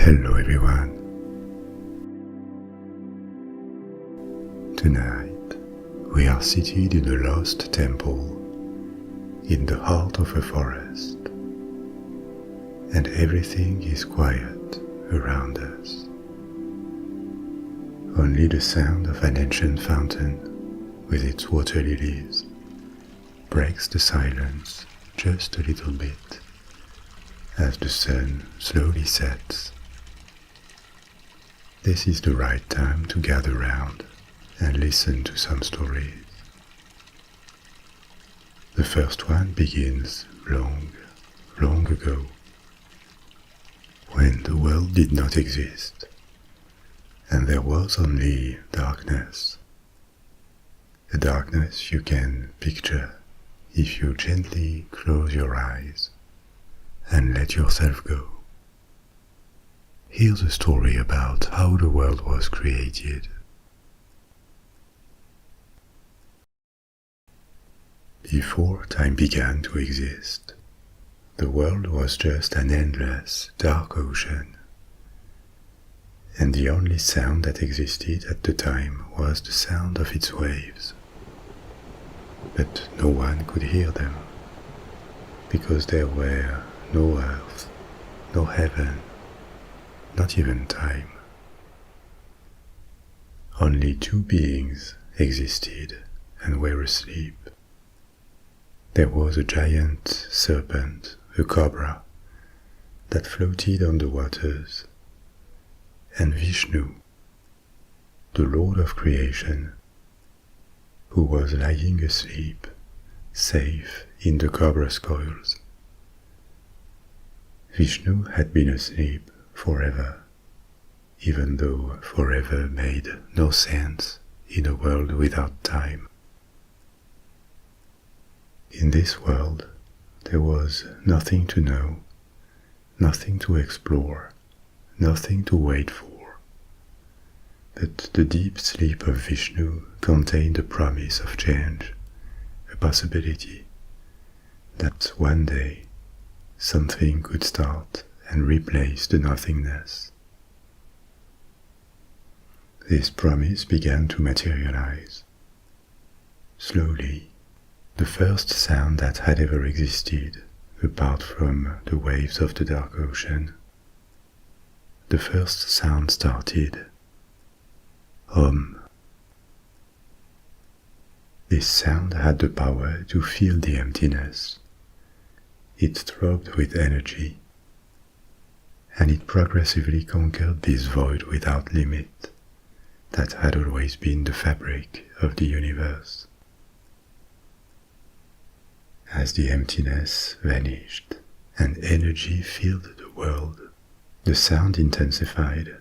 Hello everyone. Tonight we are seated in a lost temple in the heart of a forest, and everything is quiet around us. Only the sound of an ancient fountain with its water lilies breaks the silence just a little bit as the sun slowly sets. This is the right time to gather round and listen to some stories. The first one begins long, long ago, when the world did not exist, and there was only darkness. A darkness you can picture if you gently close your eyes and let yourself go. Here's a story about how the world was created. Before time began to exist, the world was just an endless, dark ocean, and the only sound that existed at the time was the sound of its waves. But no one could hear them, because there were no earth, no heaven, not even time. Only two beings existed and were asleep. There was a giant serpent, a cobra, that floated on the waters, and Vishnu, the Lord of creation, who was lying asleep, safe in the cobra's coils. Vishnu had been asleep forever, even though forever made no sense in a world without time. In this world, there was nothing to know, nothing to explore, nothing to wait for. But the deep sleep of Vishnu contained a promise of change, a possibility that one day something could start and replace the nothingness. This promise began to materialize. Slowly, the first sound that had ever existed, apart from the waves of the dark ocean, the first sound started. Om. This sound had the power to fill the emptiness. It throbbed with energy, and it progressively conquered this void without limit that had always been the fabric of the universe. As the emptiness vanished and energy filled the world, the sound intensified.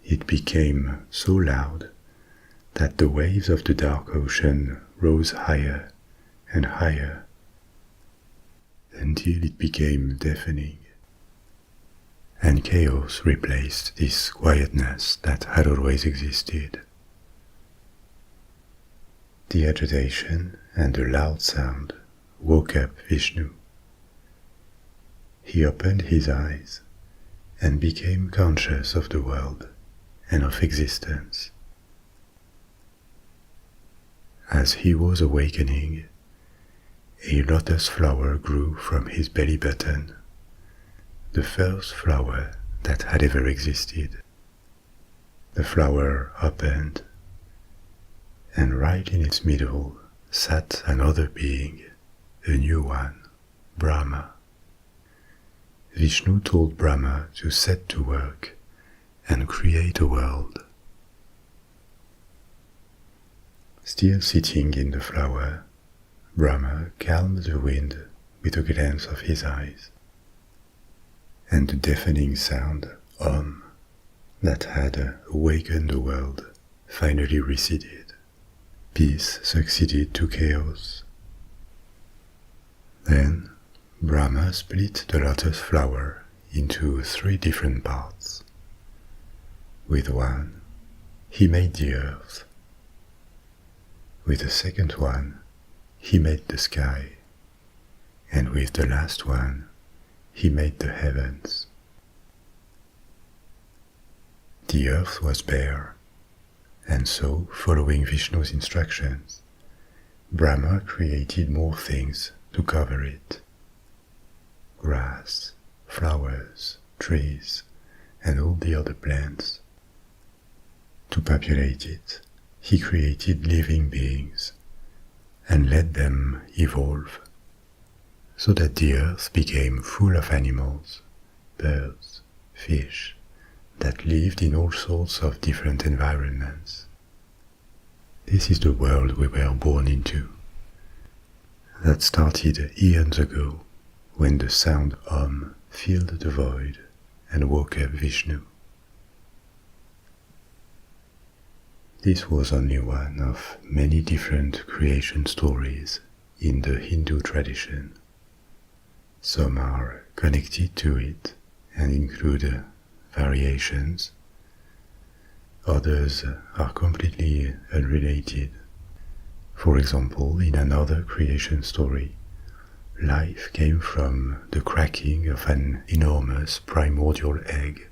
It became so loud that the waves of the dark ocean rose higher and higher until it became deafening, and chaos replaced this quietness that had always existed. The agitation and the loud sound woke up Vishnu. He opened his eyes and became conscious of the world and of existence. As he was awakening, a lotus flower grew from his belly button, the first flower that had ever existed. The flower opened, and right in its middle sat another being, a new one, Brahma. Vishnu told Brahma to set to work and create a world. Still sitting in the flower, Brahma calmed the wind with a glance of his eyes, and the deafening sound, Om, that had awakened the world finally receded. Peace succeeded to chaos. Then Brahma split the lotus flower into 3 different parts. With one, he made the earth. With the second one, he made the sky, and with the last one, he made the heavens. the earth was bare, and so, following Vishnu's instructions, Brahma created more things to cover it. Grass, flowers, trees, and all the other plants. To populate it, he created living beings and let them evolve, so that the earth became full of animals, birds, fish, that lived in all sorts of different environments. This is the world we were born into. That started eons ago, when the sound Om filled the void and woke up Vishnu. This was only one of many different creation stories in the Hindu tradition. Some are connected to it and include variations. Others are completely unrelated. For example, in another creation story, life came from the cracking of an enormous primordial egg,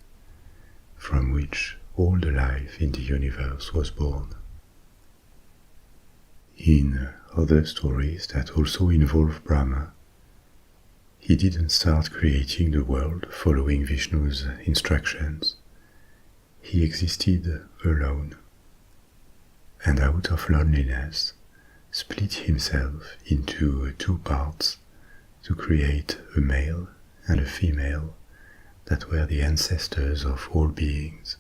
from which all the life in the universe was born. In other stories that also involve Brahma, he didn't start creating the world following Vishnu's instructions. He existed alone, and out of loneliness split himself into two parts to create a male and a female that were the ancestors of all beings.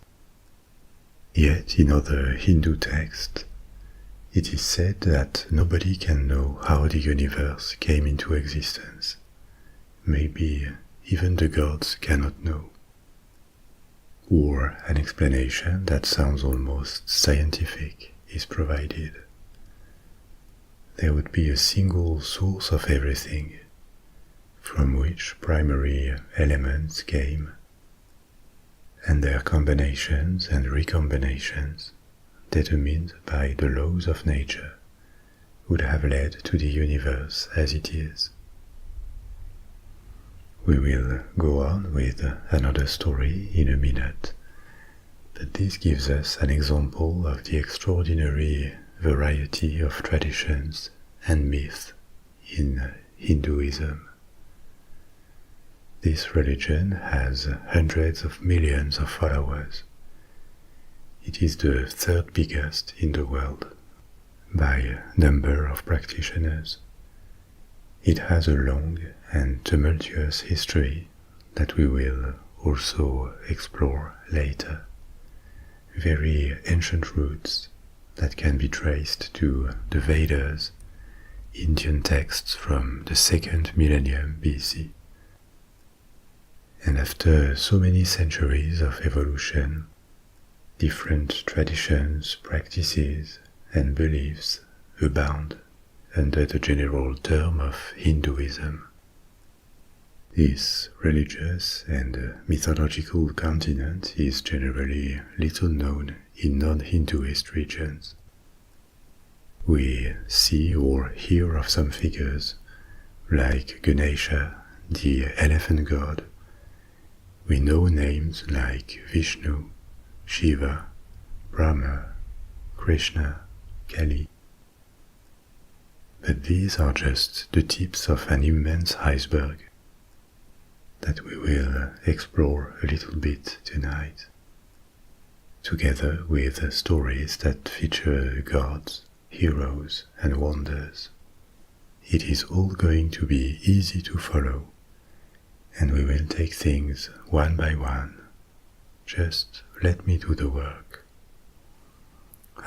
Yet in other Hindu texts, it is said that nobody can know how the universe came into existence. Maybe even the gods cannot know. Or an explanation that sounds almost scientific is provided. There would be a single source of everything, from which primary elements came, and their combinations and recombinations, determined by the laws of nature, would have led to the universe as it is. We will go on with another story in a minute, but this gives us an example of the extraordinary variety of traditions and myths in Hinduism. This religion has hundreds of millions of followers. It is the third biggest in the world by number of practitioners. It has a long and tumultuous history that we will also explore later. Very ancient roots that can be traced to the Vedas, Indian texts from the 2nd millennium BC. And after so many centuries of evolution, different traditions, practices, and beliefs abound under the general term of Hinduism. This religious and mythological continent is generally little known in non-Hinduist regions. We see or hear of some figures like Ganesha, the elephant god. We know names like Vishnu, Shiva, Brahma, Krishna, Kali. But these are just the tips of an immense iceberg that we will explore a little bit tonight, together with stories that feature gods, heroes, and wonders. It is all going to be easy to follow, and we will take things one by one. Just let me do the work.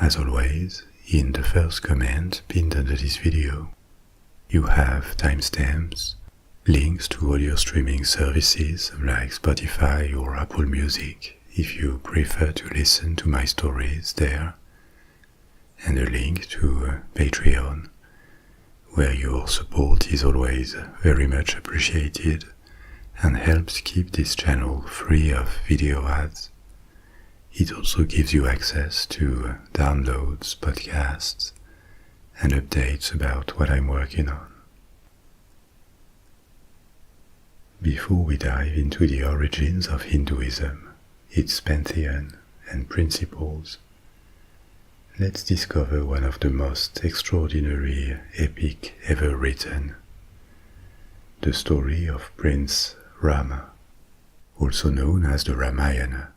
As always, in the first comment pinned under this video, you have timestamps, links to audio streaming services like Spotify or Apple Music if you prefer to listen to my stories there, and a link to Patreon, where your support is always very much appreciated and helps keep this channel free of video ads. It also gives you access to downloads, podcasts, and updates about what I'm working on. Before we dive into the origins of Hinduism, its pantheon, and principles, let's discover one of the most extraordinary epic ever written, the story of Prince Rama, also known as the Ramayana.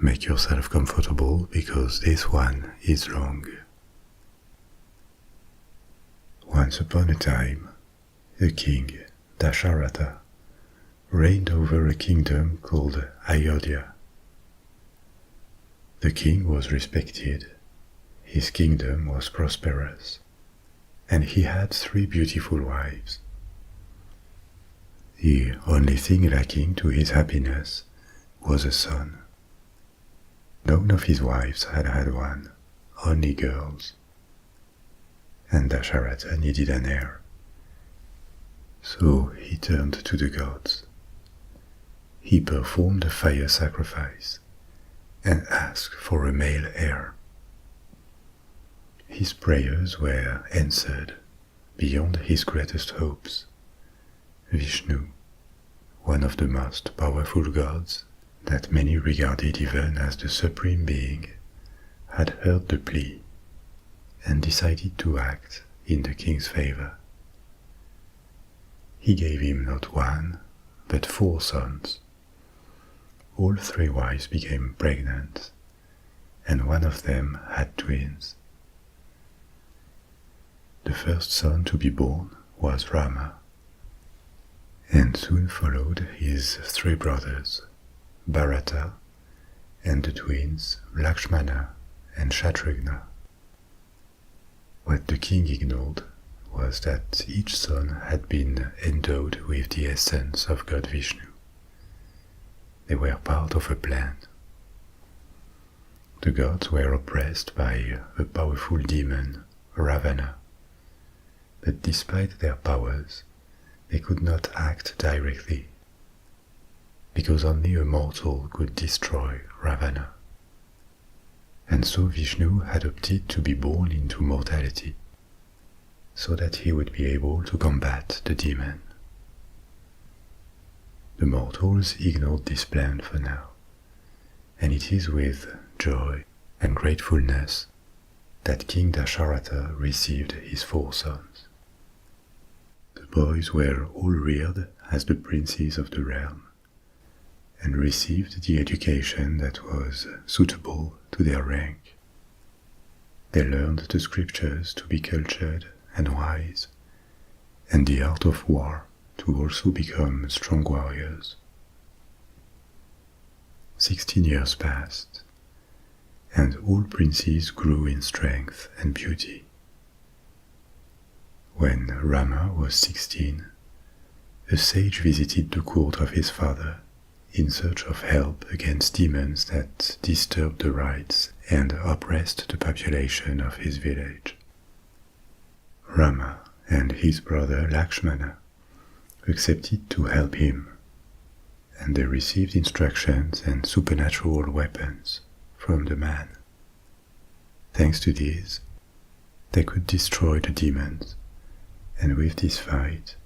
Make yourself comfortable because this one is long. Once upon a time, a king, Dasharatha, reigned over a kingdom called Ayodhya. The king was respected, his kingdom was prosperous, and he had 3 beautiful wives. The only thing lacking to his happiness was a son. None of his wives had had one, only girls. And Dasharatha needed an heir. So he turned to the gods. He performed a fire sacrifice and asked for a male heir. His prayers were answered beyond his greatest hopes. Vishnu, one of the most powerful gods that many regarded even as the supreme being, had heard the plea and decided to act in the king's favor. He gave him not 1, but 4 sons. All 3 wives became pregnant, and one of them had twins. The first son to be born was Rama, and soon followed his 3 brothers, Bharata, and the twins Lakshmana and Shatrughna. What the king ignored was that each son had been endowed with the essence of God Vishnu. They were part of a plan. The gods were oppressed by a powerful demon, Ravana, but despite their powers, they could not act directly, because only a mortal could destroy Ravana. And so Vishnu had opted to be born into mortality, so that he would be able to combat the demon. The mortals ignored this plan for now, and it is with joy and gratefulness that King Dasharatha received his 4 sons. The boys were all reared as the princes of the realm, and received the education that was suitable to their rank. They learned the scriptures to be cultured and wise, and the art of war to also become strong warriors. 16 years passed, and all princes grew in strength and beauty. When Rama was 16, a sage visited the court of his father in search of help against demons that disturbed the rights and oppressed the population of his village. Rama and his brother Lakshmana accepted to help him, and they received instructions and supernatural weapons from the man. Thanks to these, they could destroy the demons, and with this fight,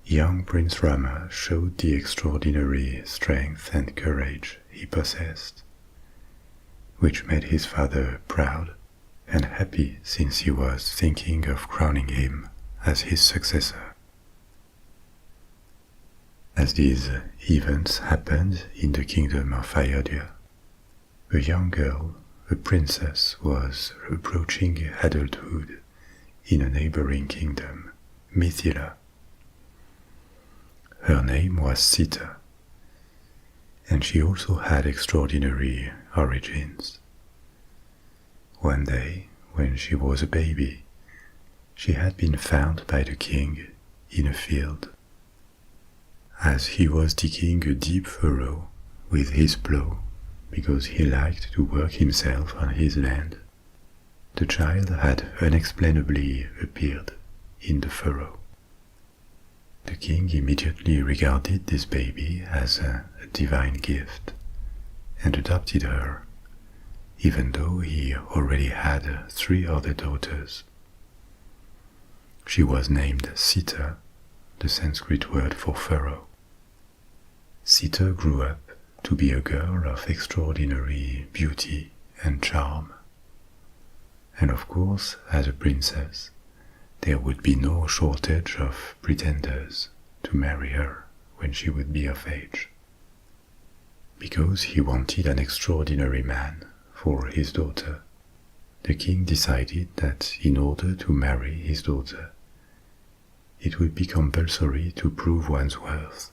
young Prince Rama showed the extraordinary strength and courage he possessed, which made his father proud and happy since he was thinking of crowning him as his successor. As these events happened in the kingdom of Ayodhya, a young girl, a princess, was approaching adulthood in a neighboring kingdom, Mithila. Her name was Sita, and she also had extraordinary origins. One day, when she was a baby, she had been found by the king in a field. As he was digging a deep furrow with his plow, because he liked to work himself on his land, the child had unexplainably appeared in the furrow. The king immediately regarded this baby as a divine gift and adopted her, even though he already had 3 other daughters. She was named Sita, the Sanskrit word for furrow. Sita grew up to be a girl of extraordinary beauty and charm. And of course, as a princess, there would be no shortage of pretenders to marry her when she would be of age. Because he wanted an extraordinary man for his daughter, the king decided that in order to marry his daughter, it would be compulsory to prove one's worth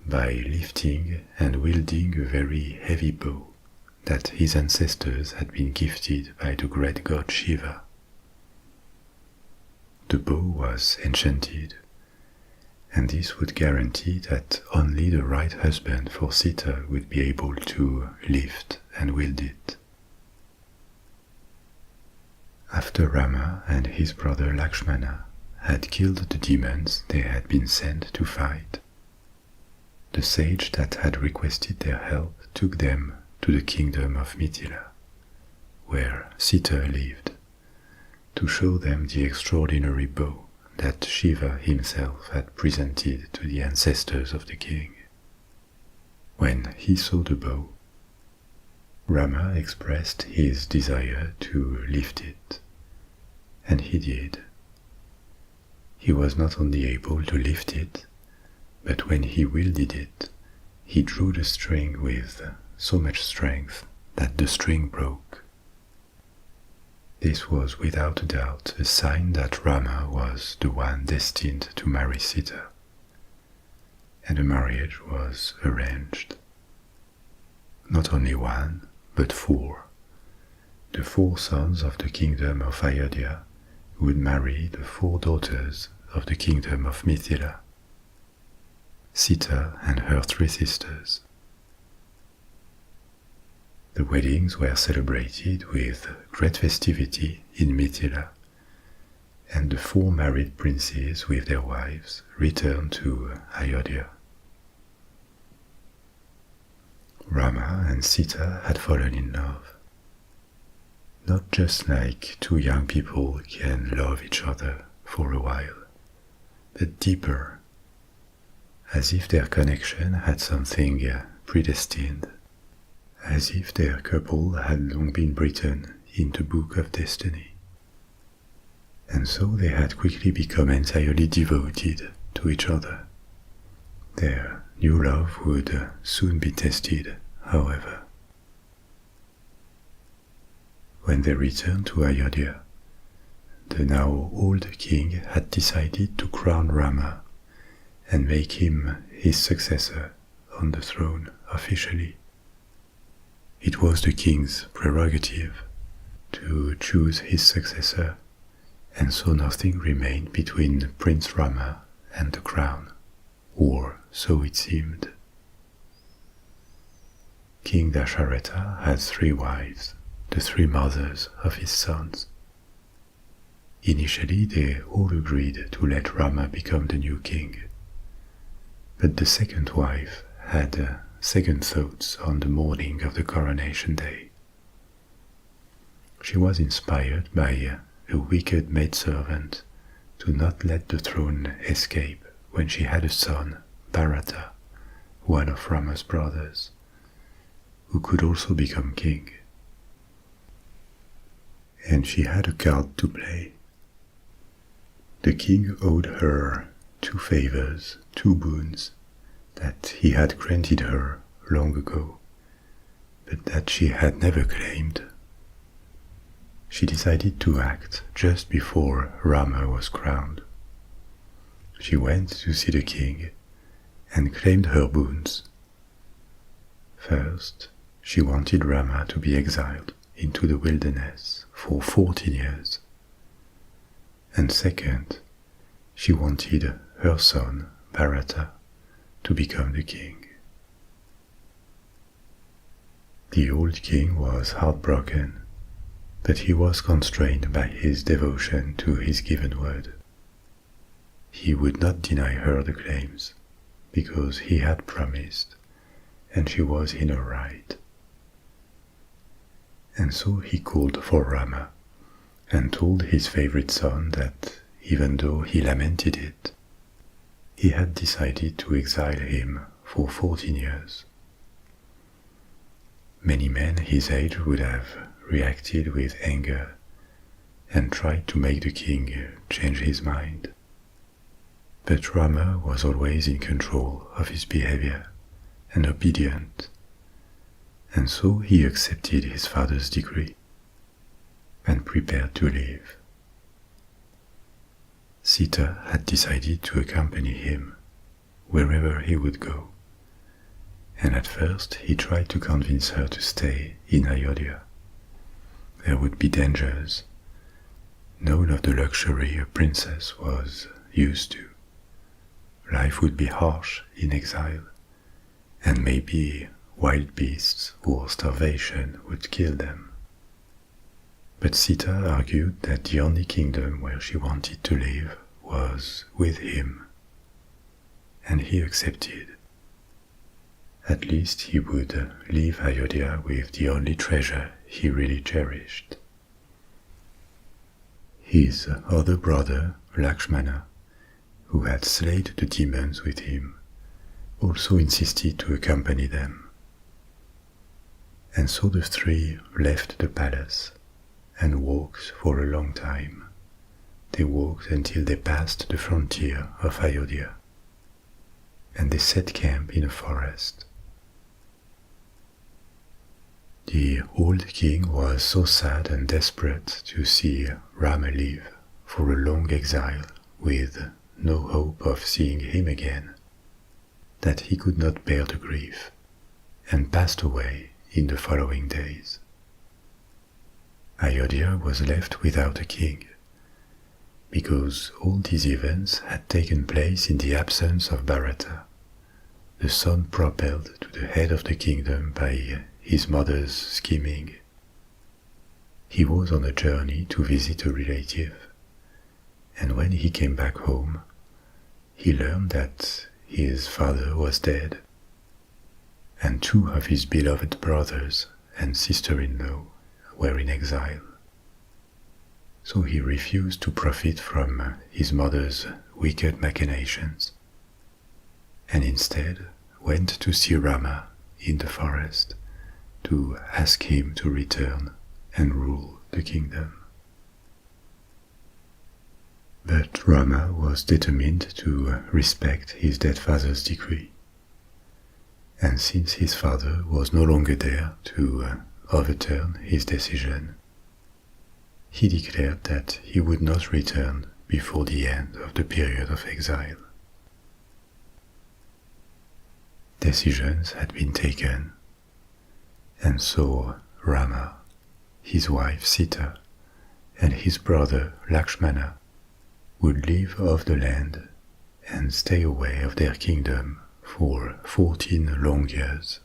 by lifting and wielding a very heavy bow that his ancestors had been gifted by the great god Shiva. The bow was enchanted, and this would guarantee that only the right husband for Sita would be able to lift and wield it. After Rama and his brother Lakshmana had killed the demons they had been sent to fight, the sage that had requested their help took them to the kingdom of Mithila, where Sita lived, to show them the extraordinary bow that Shiva himself had presented to the ancestors of the king. When he saw the bow, Rama expressed his desire to lift it, and he did. He was not only able to lift it, but when he wielded it, he drew the string with so much strength that the string broke. This was without a doubt a sign that Rama was the one destined to marry Sita, and the marriage was arranged. Not only one, but four. The four sons of the kingdom of Ayodhya would marry the four daughters of the kingdom of Mithila, Sita and her three sisters. The weddings were celebrated with great festivity in Mithila, and the four married princes with their wives returned to Ayodhya. Rama and Sita had fallen in love, not just like two young people can love each other for a while, but deeper, as if their connection had something predestined, as if their couple had long been written in the book of destiny. And so they had quickly become entirely devoted to each other. Their new love would soon be tested, however. When they returned to Ayodhya, the now old king had decided to crown Rama and make him his successor on the throne officially. It was the king's prerogative to choose his successor, and so nothing remained between Prince Rama and the crown, or so it seemed. King Dasharatha had 3 wives, the 3 mothers of his sons. Initially they all agreed to let Rama become the new king, but the second wife had second thoughts on the morning of the coronation day. She was inspired by a wicked maidservant to not let the throne escape when she had a son, Bharata, one of Rama's brothers, who could also become king. And she had a card to play. The king owed her 2 favors, 2 boons, that he had granted her long ago, but that she had never claimed. She decided to act just before Rama was crowned. She went to see the king and claimed her boons. First, she wanted Rama to be exiled into the wilderness for 14 years. And second, she wanted her son, Bharata, to become the king. The old king was heartbroken, but he was constrained by his devotion to his given word. He would not deny her the claims, because he had promised, and she was in her right. And so he called for Rama, and told his favorite son that, even though he lamented it, he had decided to exile him for 14 years, Many men his age would have reacted with anger and tried to make the king change his mind. But Rama was always in control of his behavior and obedient, and so he accepted his father's decree and prepared to leave. Sita had decided to accompany him wherever he would go, and at first he tried to convince her to stay in Ayodhya. There would be dangers, none of the luxury a princess was used to. Life would be harsh in exile, and maybe wild beasts or starvation would kill them. But Sita argued that the only kingdom where she wanted to live was with him, and he accepted. At least he would leave Ayodhya with the only treasure he really cherished. His other brother, Lakshmana, who had slayed the demons with him, also insisted to accompany them. And so the three left the palace and walked for a long time. They walked until they passed the frontier of Ayodhya, and they set camp in a forest. The old king was so sad and desperate to see Rama leave for a long exile with no hope of seeing him again, that he could not bear the grief, and passed away in the following days. Ayodhya was left without a king, because all these events had taken place in the absence of Bharata, the son propelled to the head of the kingdom by his mother's scheming. He was on a journey to visit a relative, and when he came back home, he learned that his father was dead, and two of his beloved brothers and sister-in-law were in exile. So he refused to profit from his mother's wicked machinations, and instead went to see Rama in the forest to ask him to return and rule the kingdom. But Rama was determined to respect his dead father's decree, and since his father was no longer there to overturn his decision, he declared that he would not return before the end of the period of exile. Decisions had been taken, and so Rama, his wife Sita, and his brother Lakshmana would live off the land and stay away of their kingdom for 14 long years.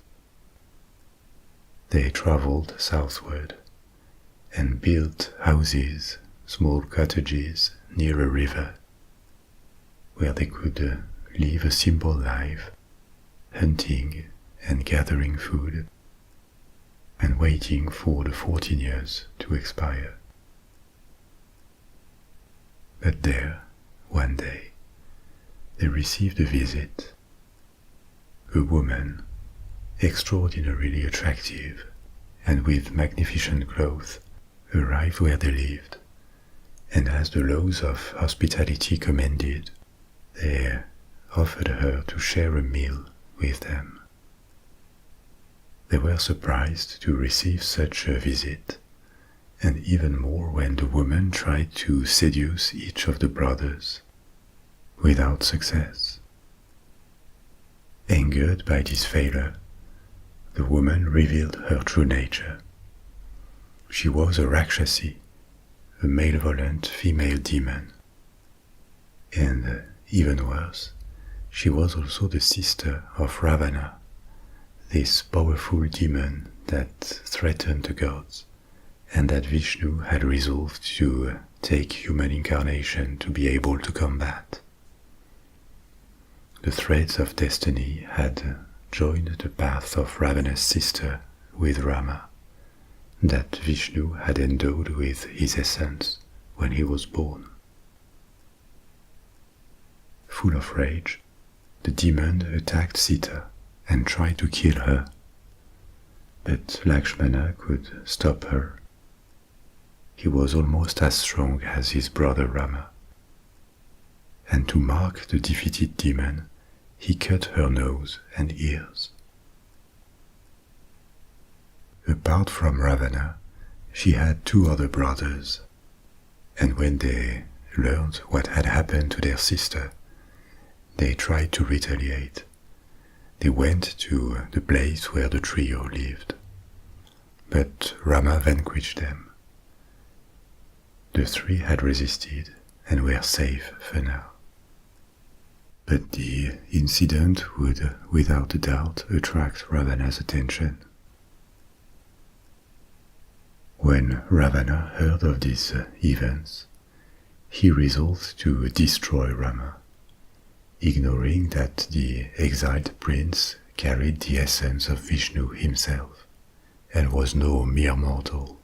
They traveled southward and built houses, small cottages near a river, where they could live a simple life, hunting and gathering food, and waiting for the 14 years to expire. But there, one day, they received a visit. A woman, extraordinarily attractive and with magnificent clothes, arrived where they lived, and as the laws of hospitality commanded, they offered her to share a meal with them. They were surprised to receive such a visit, and even more when the woman tried to seduce each of the brothers, without success. Angered by this failure, the woman revealed her true nature. She was a Rakshasi, a malevolent female demon. And even worse, she was also the sister of Ravana, this powerful demon that threatened the gods, and that Vishnu had resolved to take human incarnation to be able to combat. The threads of destiny had joined the path of Ravana's sister with Rama, that Vishnu had endowed with his essence when he was born. Full of rage, the demon attacked Sita and tried to kill her. but Lakshmana could stop her. He was almost as strong as his brother Rama. And to mark the defeated demon, he cut her nose and ears. Apart from Ravana, she had two other brothers, and when they learned what had happened to their sister, they tried to retaliate. They went to the place where the trio lived, but Rama vanquished them. The three had resisted and were safe for now. But the incident would, without a doubt, attract Ravana's attention. When Ravana heard of these events, he resolved to destroy Rama, ignoring that the exiled prince carried the essence of Vishnu himself and was no mere mortal.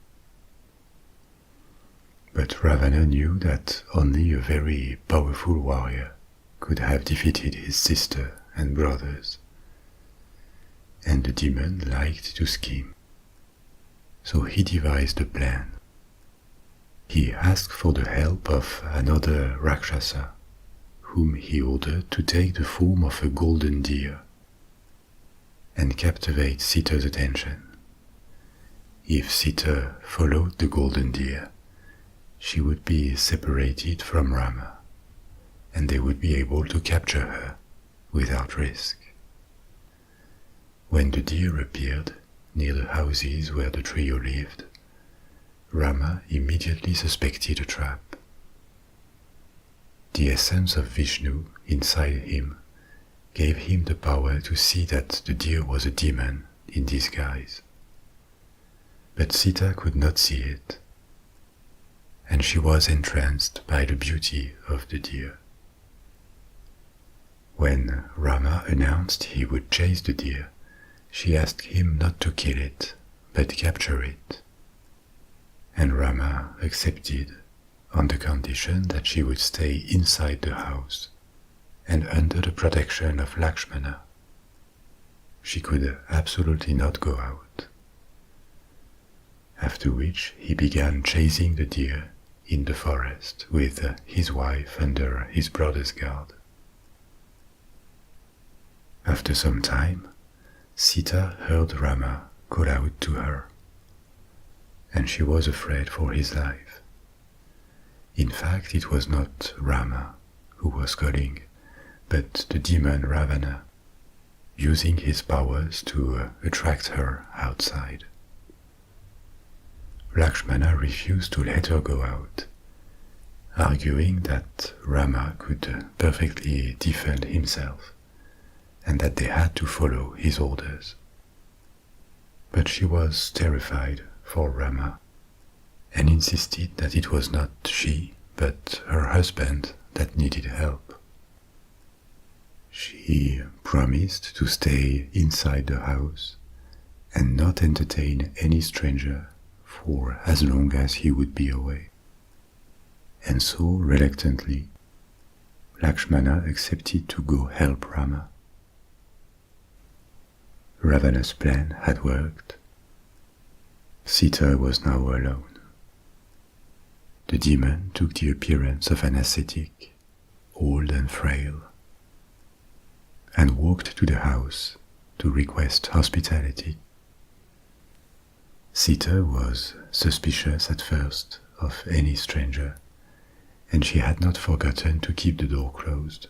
But Ravana knew that only a very powerful warrior could have defeated his sister and brothers, and the demon liked to scheme. So he devised a plan. He asked for the help of another Rakshasa, whom he ordered to take the form of a golden deer and captivate Sita's attention. If Sita followed the golden deer, she would be separated from Rama, and they would be able to capture her without risk. When the deer appeared near the houses where the trio lived, Rama immediately suspected a trap. The essence of Vishnu inside him gave him the power to see that the deer was a demon in disguise. But Sita could not see it, and she was entranced by the beauty of the deer. When Rama announced he would chase the deer, she asked him not to kill it, but capture it. And Rama accepted on the condition that she would stay inside the house and under the protection of Lakshmana. She could absolutely not go out. After which he began chasing the deer in the forest with his wife under his brother's guard. After some time, Sita heard Rama call out to her, and she was afraid for his life. In fact, it was not Rama who was calling, but the demon Ravana, using his powers to attract her outside. Lakshmana refused to let her go out, arguing that Rama could perfectly defend himself and that they had to follow his orders. But she was terrified for Rama and insisted that it was not she, but her husband that needed help. She promised to stay inside the house and not entertain any stranger for as long as he would be away. And so, reluctantly, Lakshmana accepted to go help Rama. Ravana's plan had worked. Sita was now alone. The demon took the appearance of an ascetic, old and frail, and walked to the house to request hospitality. Sita was suspicious at first of any stranger, and she had not forgotten to keep the door closed.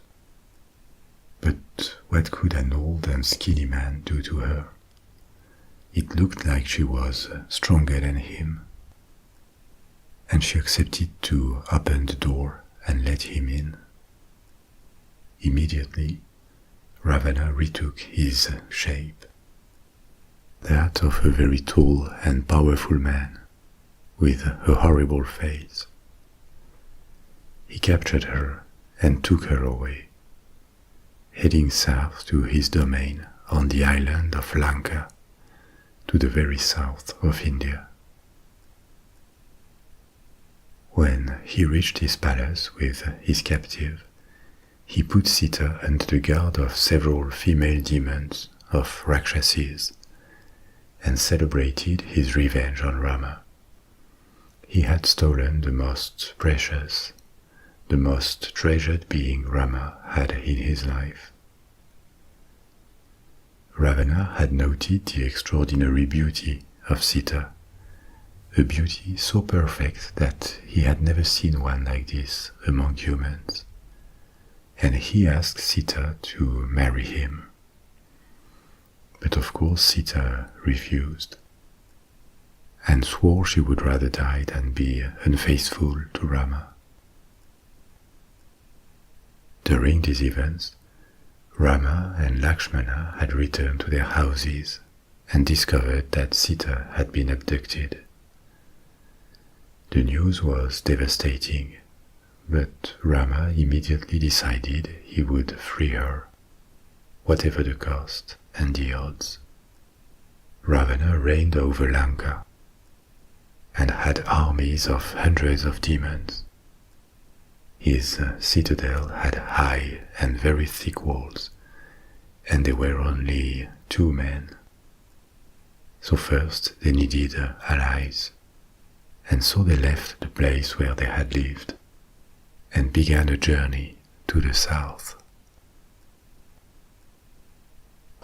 But what could an old and skinny man do to her? It looked like she was stronger than him, and she accepted to open the door and let him in. Immediately, Ravana retook his shape, that of a very tall and powerful man, with a horrible face. He captured her and took her away, heading south to his domain on the island of Lanka, to the very south of India. When he reached his palace with his captive, he put Sita under the guard of several female demons of Rakshasis, and celebrated his revenge on Rama. He had stolen the most precious, the most treasured being Rama had in his life. Ravana had noted the extraordinary beauty of Sita, a beauty so perfect that he had never seen one like this among humans, and he asked Sita to marry him. But of course Sita refused, and swore she would rather die than be unfaithful to Rama. During these events, Rama and Lakshmana had returned to their houses and discovered that Sita had been abducted. The news was devastating, but Rama immediately decided he would free her, whatever the cost and the odds. Ravana reigned over Lanka and had armies of hundreds of demons. His citadel had high and very thick walls, and there were only 2 men. So first they needed allies, and so they left the place where they had lived and began a journey to the south.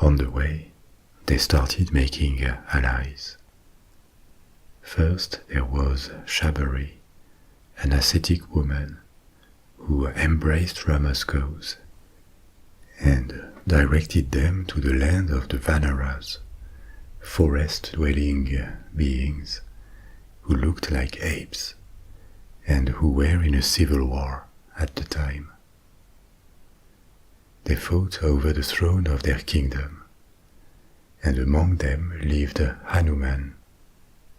On the way, they started making allies. First there was Shabari, an ascetic woman who embraced Rama's cause and directed them to the land of the Vanaras, forest-dwelling beings who looked like apes and who were in a civil war at the time. They fought over the throne of their kingdom, and among them lived Hanuman,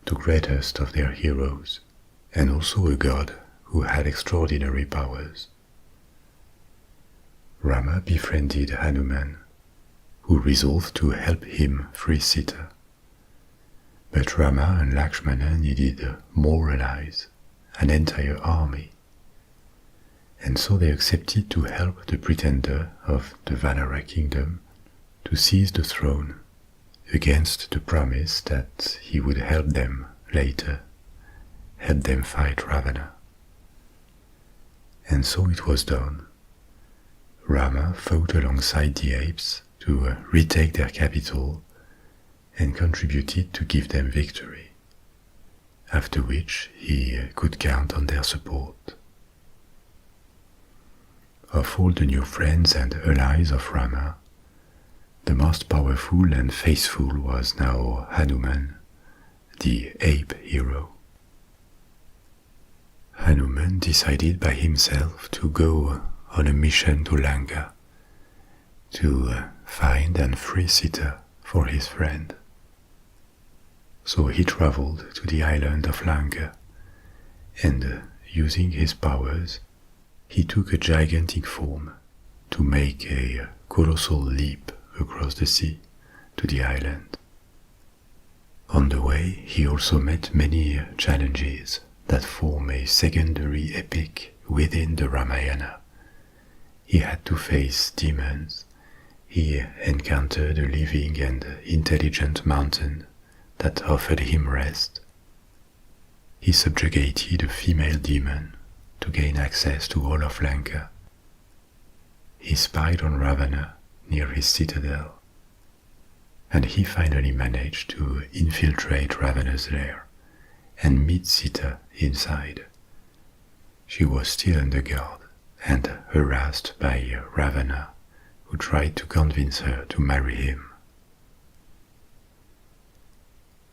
the greatest of their heroes, and also a god who had extraordinary powers. Rama befriended Hanuman, who resolved to help him free Sita. But Rama and Lakshmana needed more allies, an entire army, and so they accepted to help the pretender of the Vanara kingdom to seize the throne, against the promise that he would help them later, help them fight Ravana. And so it was done. Rama fought alongside the apes to retake their capital and contributed to give them victory, after which he could count on their support. Of all the new friends and allies of Rama, the most powerful and faithful was now Hanuman, the ape hero. Hanuman decided by himself to go on a mission to Lanka, to find and free Sita for his friend. So he traveled to the island of Lanka, and using his powers, he took a gigantic form to make a colossal leap across the sea to the island. On the way, he also met many challenges that form a secondary epic within the Ramayana. He had to face demons. He encountered a living and intelligent mountain that offered him rest. He subjugated a female demon to gain access to all of Lanka. He spied on Ravana near his citadel, and he finally managed to infiltrate Ravana's lair and meet Sita inside. She was still under guard and harassed by Ravana, who tried to convince her to marry him.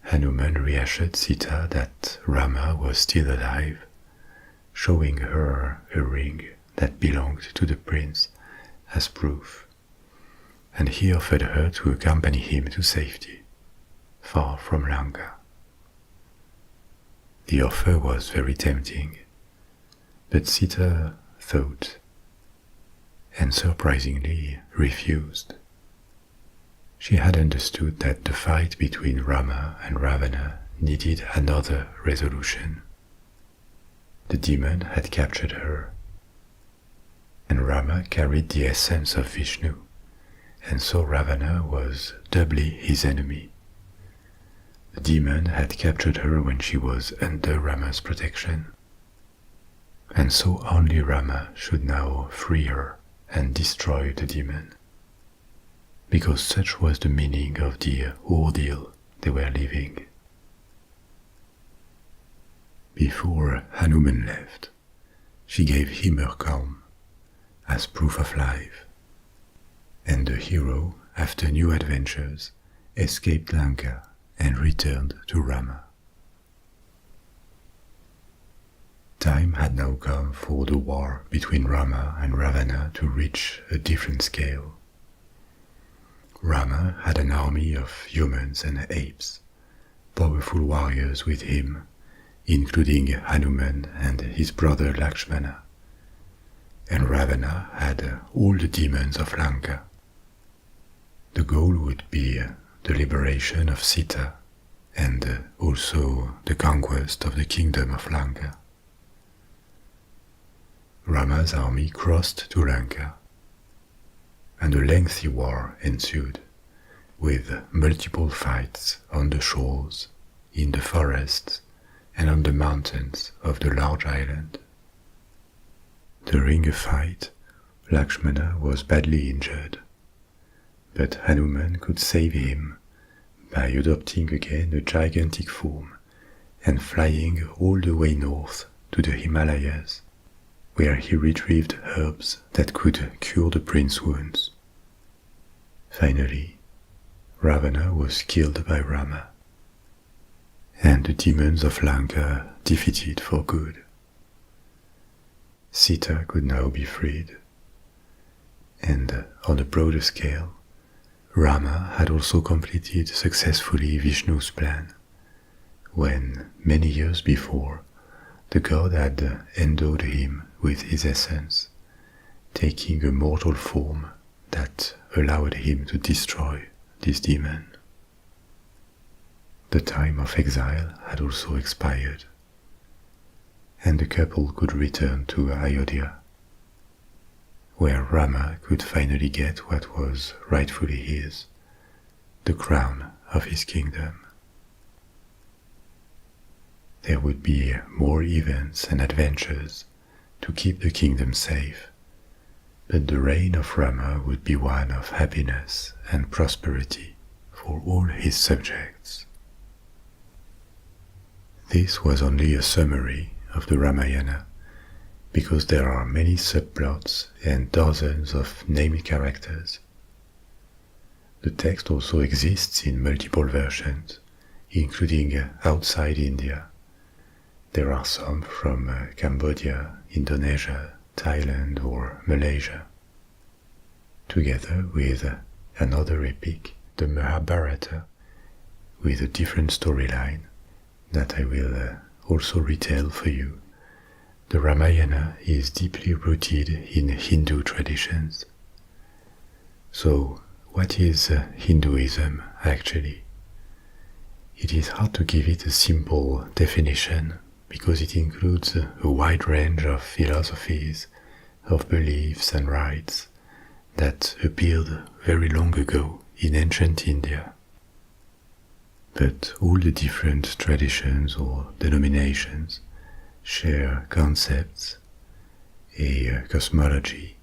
Hanuman reassured Sita that Rama was still alive, showing her a ring that belonged to the prince as proof, and he offered her to accompany him to safety, far from Lanka. The offer was very tempting, but Sita thought, and surprisingly refused. She had understood that the fight between Rama and Ravana needed another resolution. The demon had captured her, and Rama carried the essence of Vishnu, and so Ravana was doubly his enemy. the demon had captured her when she was under Rama's protection, and so only Rama should now free her and destroy the demon, because such was the meaning of the ordeal they were living. Before Hanuman left, she gave him her calm as proof of life, and the hero, after new adventures, escaped Lanka and returned to Rama. Time had now come for the war between Rama and Ravana to reach a different scale. Rama had an army of humans and apes, powerful warriors with him, including Hanuman and his brother Lakshmana, and Ravana had all the demons of Lanka. The goal would be the liberation of Sita and also the conquest of the kingdom of Lanka. Rama's army crossed to Lanka, and a lengthy war ensued, with multiple fights on the shores, in the forests, and on the mountains of the large island. During a fight, Lakshmana was badly injured, but Hanuman could save him by adopting again a gigantic form and flying all the way north to the Himalayas, where he retrieved herbs that could cure the prince's wounds. Finally, Ravana was killed by Rama, and the demons of Lanka defeated for good. Sita could now be freed, and on a broader scale, Rama had also completed successfully Vishnu's plan, when, many years before, the god had endowed him with his essence, taking a mortal form that allowed him to destroy this demon. The time of exile had also expired, and the couple could return to Ayodhya, where Rama could finally get what was rightfully his, the crown of his kingdom. There would be more events and adventures to keep the kingdom safe, but the reign of Rama would be one of happiness and prosperity for all his subjects. This was only a summary of the Ramayana, because there are many subplots and dozens of named characters. The text also exists in multiple versions, including outside India. There are some from Cambodia, Indonesia, Thailand or Malaysia, together with another epic, the Mahabharata, with a different storyline that I will also retell for you. The Ramayana is deeply rooted in Hindu traditions. So, what is Hinduism actually? It is hard to give it a simple definition because it includes a wide range of philosophies, of beliefs and rites that appeared very long ago in ancient India. But all the different traditions or denominations share concepts, a cosmology,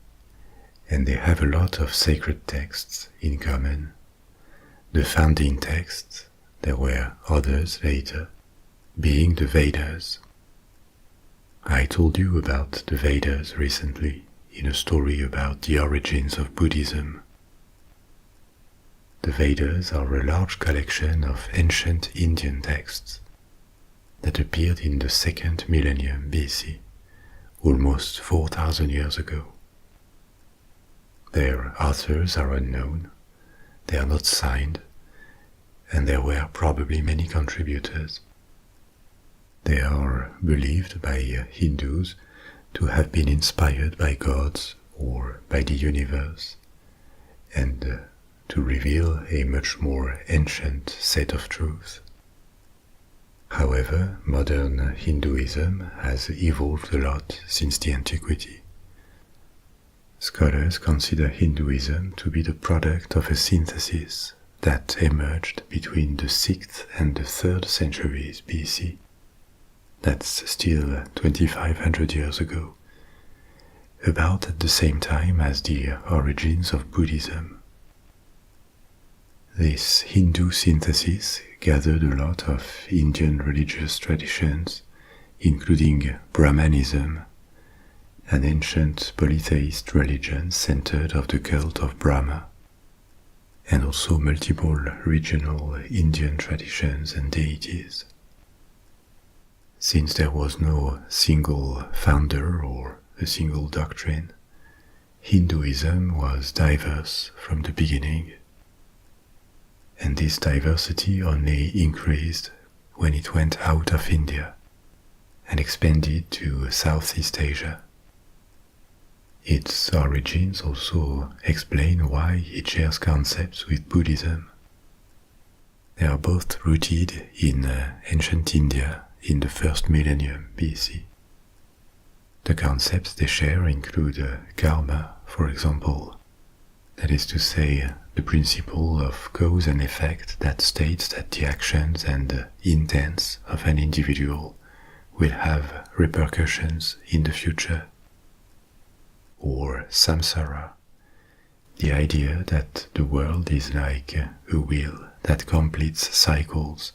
and they have a lot of sacred texts in common. The founding texts, there were others later, being the Vedas. I told you about the Vedas recently in a story about the origins of Buddhism. The Vedas are a large collection of ancient Indian texts that appeared in the 2nd millennium BC, almost 4,000 years ago. Their authors are unknown, they are not signed, and there were probably many contributors. They are believed by Hindus to have been inspired by gods or by the universe, and to reveal a much more ancient set of truths. However, modern Hinduism has evolved a lot since the antiquity. Scholars consider Hinduism to be the product of a synthesis that emerged between the 6th and the 3rd centuries BC. That's still 2500 years ago, about at the same time as the origins of Buddhism. This Hindu synthesis gathered a lot of Indian religious traditions, including Brahmanism, an ancient polytheist religion centered of the cult of Brahma, and also multiple regional Indian traditions and deities. Since there was no single founder or a single doctrine, Hinduism was diverse from the beginning, and this diversity only increased when it went out of India and expanded to Southeast Asia. Its origins also explain why it shares concepts with Buddhism. They are both rooted in ancient India in the first millennium BC. The concepts they share include karma, for example, that is to say, the principle of cause and effect that states that the actions and intents of an individual will have repercussions in the future. Or samsara, the idea that the world is like a wheel that completes cycles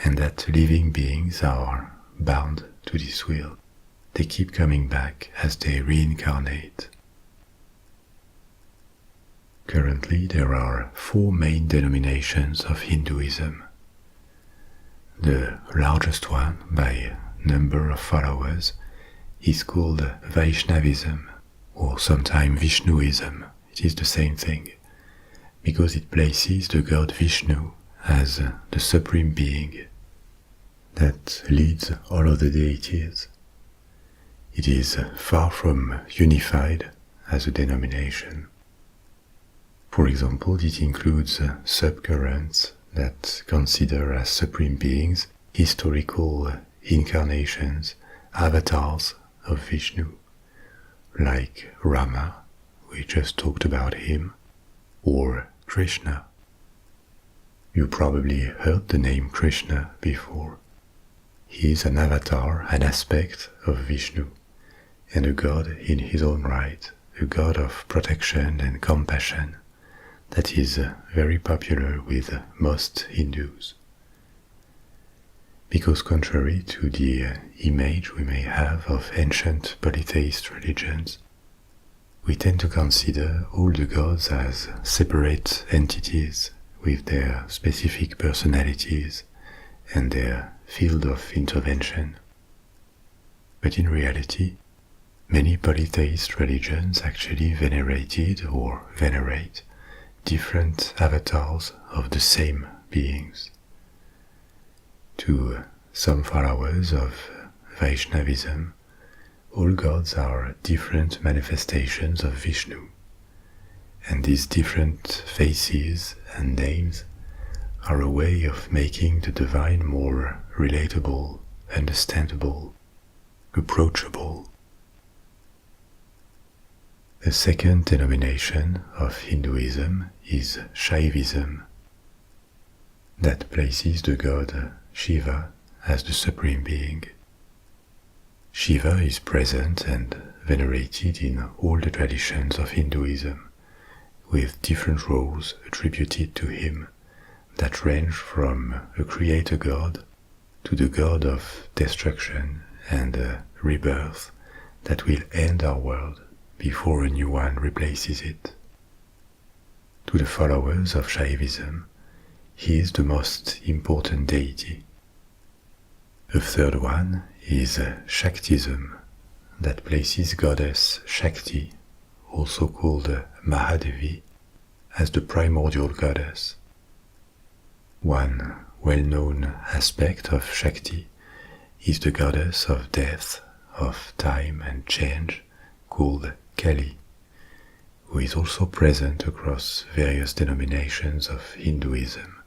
and that living beings are bound to this wheel. They keep coming back as they reincarnate. Currently, there are 4 main denominations of Hinduism. The largest one, by number of followers, is called Vaishnavism, or sometimes Vishnuism. It is the same thing, because it places the god Vishnu as the supreme being that leads all of the deities. It is far from unified as a denomination. For example, it includes subcurrents that consider as supreme beings historical incarnations, avatars of Vishnu, like Rama, we just talked about him, or Krishna. You probably heard the name Krishna before. He is an avatar, an aspect of Vishnu, and a god in his own right, a god of protection and compassion that is very popular with most Hindus. Because contrary to the image we may have of ancient polytheist religions, we tend to consider all the gods as separate entities with their specific personalities and their field of intervention. But in reality, many polytheist religions actually venerated or venerate different avatars of the same beings. To some followers of Vaishnavism, all gods are different manifestations of Vishnu, and these different faces and names are a way of making the divine more relatable, understandable, approachable. A second denomination of Hinduism is Shaivism, that places the god Shiva as the supreme being. Shiva is present and venerated in all the traditions of Hinduism, with different roles attributed to him that range from a creator god to the god of destruction and rebirth that will end our world before a new one replaces it. To the followers of Shaivism, he is the most important deity. A third one is Shaktism, that places goddess Shakti, also called Mahadevi, as the primordial goddess. One well-known aspect of Shakti is the goddess of death, of time and change, called Kali, who is also present across various denominations of Hinduism,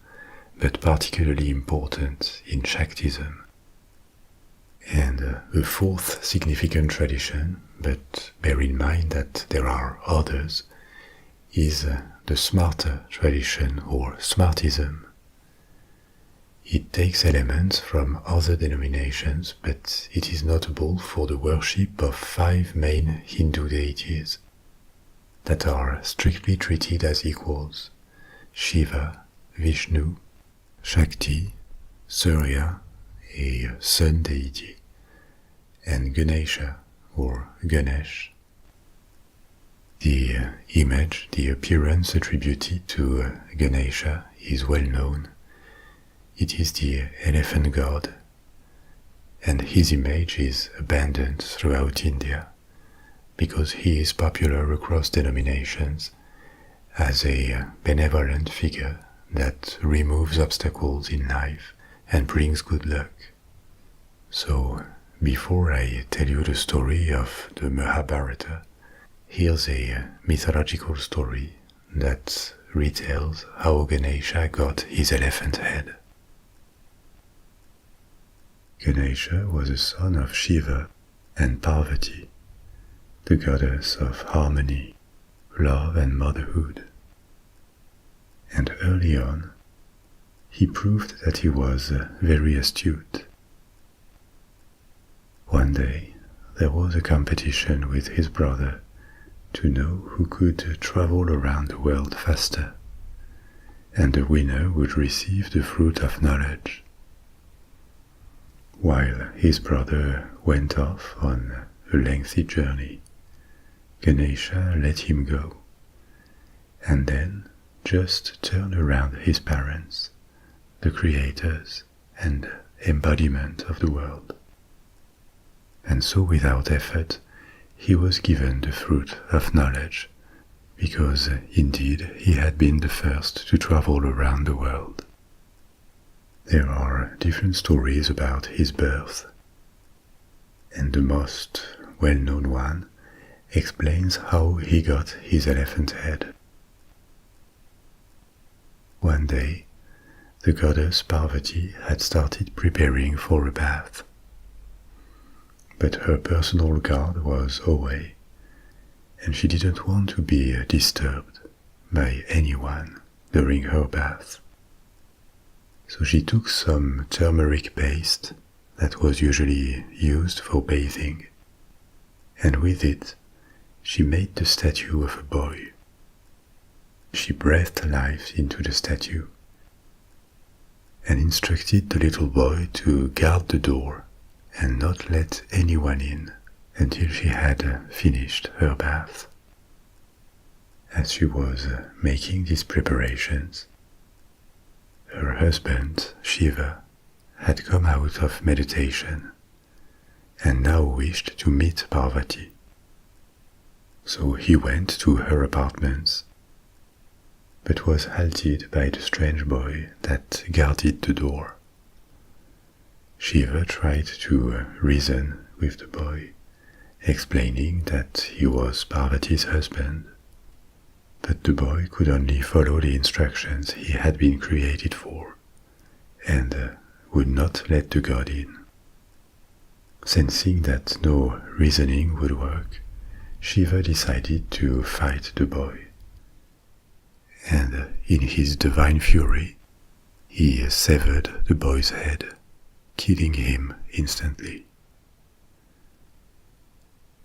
but particularly important in Shaktism. And a fourth significant tradition, but bear in mind that there are others, is the smarter tradition or Smartism. It takes elements from other denominations, but it is notable for the worship of 5 main Hindu deities that are strictly treated as equals: Shiva, Vishnu, Shakti, Surya, a sun deity, and Ganesha or Ganesh. The image, the appearance attributed to Ganesha is well known. It is the elephant god, and his image is abundant throughout India because he is popular across denominations as a benevolent figure that removes obstacles in life and brings good luck. So, before I tell you the story of the Mahabharata, here's a mythological story that retells how Ganesha got his elephant head. Ganesha was a son of Shiva and Parvati, the goddess of harmony, love and motherhood. And early on, he proved that he was very astute. One day, there was a competition with his brother to know who could travel around the world faster, and the winner would receive the fruit of knowledge. While his brother went off on a lengthy journey, Ganesha let him go, and then just turned around his parents, the creators and embodiment of the world. And so without effort, he was given the fruit of knowledge, because indeed he had been the first to travel around the world. There are different stories about his birth, and the most well-known one explains how he got his elephant head. One day, the goddess Parvati had started preparing for a bath, but her personal guard was away, and she didn't want to be disturbed by anyone during her bath. So she took some turmeric paste that was usually used for bathing, and with it she made the statue of a boy. She breathed life into the statue and instructed the little boy to guard the door and not let anyone in until she had finished her bath. As she was making these preparations, her husband, Shiva, had come out of meditation and now wished to meet Parvati. So he went to her apartments, but was halted by the strange boy that guarded the door. Shiva tried to reason with the boy, explaining that he was Parvati's husband, but the boy could only follow the instructions he had been created for, and would not let the god in. Sensing that no reasoning would work, Shiva decided to fight the boy, and in his divine fury, he severed the boy's head, killing him instantly.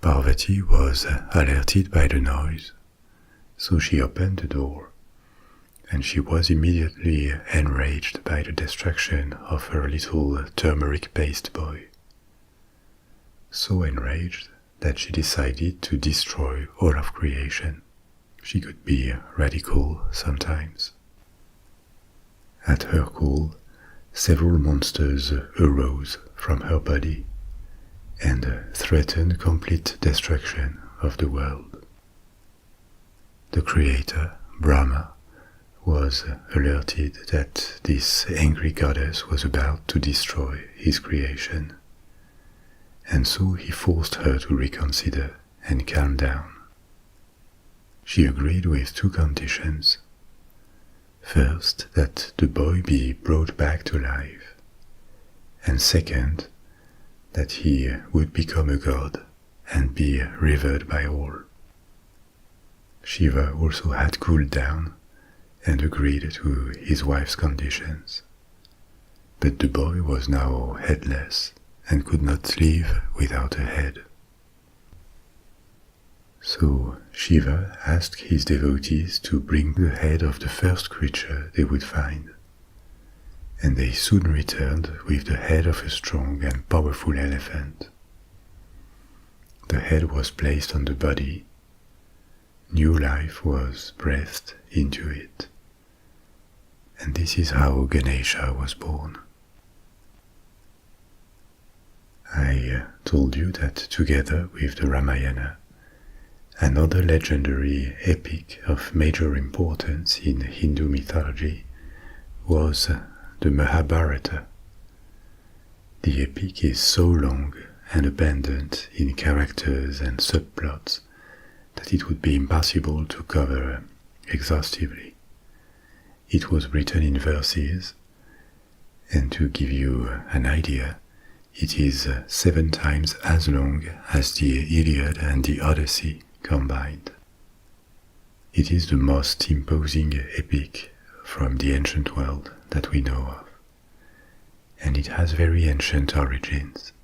Parvati was alerted by the noise, so she opened the door, and she was immediately enraged by the destruction of her little turmeric paste boy. So enraged that she decided to destroy all of creation. She could be radical sometimes. At her call, several monsters arose from her body and threatened complete destruction of the world. The creator, Brahma, was alerted that this angry goddess was about to destroy his creation, and so he forced her to reconsider and calm down. She agreed with 2 conditions. First, that the boy be brought back to life, and second, that he would become a god and be revered by all. Shiva also had cooled down and agreed to his wife's conditions. But the boy was now headless and could not live without a head. So Shiva asked his devotees to bring the head of the first creature they would find, and they soon returned with the head of a strong and powerful elephant. The head was placed on the body. New life was breathed into it. And this is how Ganesha was born. I told you that together with the Ramayana, another legendary epic of major importance in Hindu mythology was the Mahabharata. The epic is so long and abundant in characters and subplots that it would be impossible to cover exhaustively. It was written in verses, and to give you an idea, it is 7 times as long as the Iliad and the Odyssey combined. It is the most imposing epic from the ancient world that we know of, and it has very ancient origins.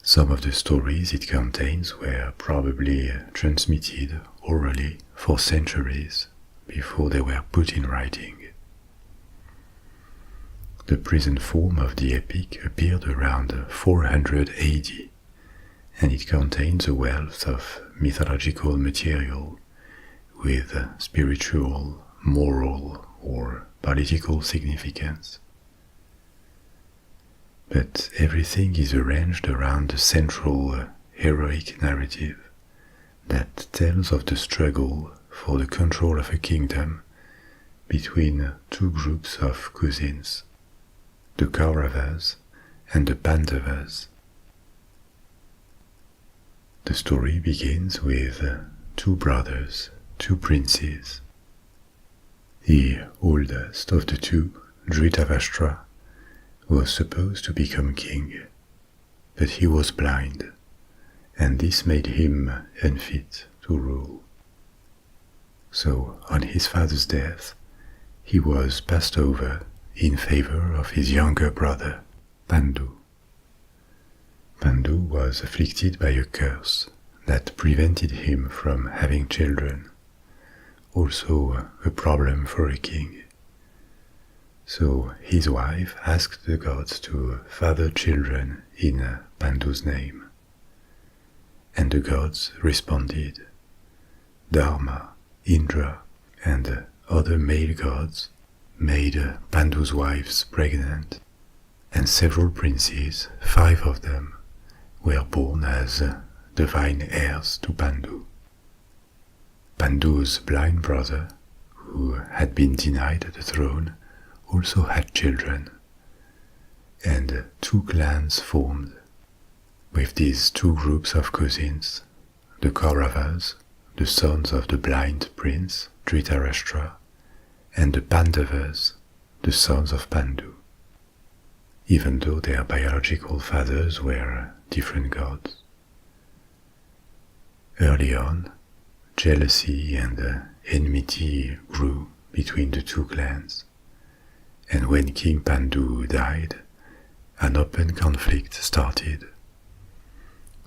Some of the stories it contains were probably transmitted orally for centuries before they were put in writing. The present form of the epic appeared around 400 AD, and it contains a wealth of mythological material with spiritual, moral, or political significance. But everything is arranged around a central heroic narrative that tells of the struggle for the control of a kingdom between 2 groups of cousins, the Kauravas and the Pandavas. The story begins with 2 brothers, 2 princes. The oldest of the 2, Dhritarashtra, was supposed to become king, but he was blind, and this made him unfit to rule. So, on his father's death, he was passed over in favor of his younger brother, Pandu. Pandu was afflicted by a curse that prevented him from having children, also a problem for a king. So his wife asked the gods to father children in Pandu's name. And the gods responded. Dharma, Indra, and other male gods made Pandu's wives pregnant, and several princes, 5 of them, were born as divine heirs to Pandu. Pandu's blind brother, who had been denied the throne, also had children, and 2 clans formed, with these 2 groups of cousins, the Kauravas, the sons of the blind prince Dhritarashtra, and the Pandavas, the sons of Pandu, even though their biological fathers were different gods. Early on, jealousy and enmity grew between the 2 clans, and when King Pandu died, an open conflict started.